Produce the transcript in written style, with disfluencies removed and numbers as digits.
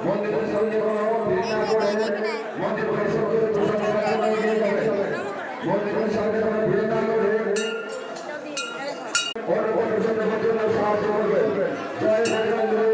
মন্দিরের সামনে কোনো ভিড় না করে মন্দির পরিষদের মন্দিরের সামনে কোনো ভিড় না করে অন্য কোনো সাহায্য করবেন। জয়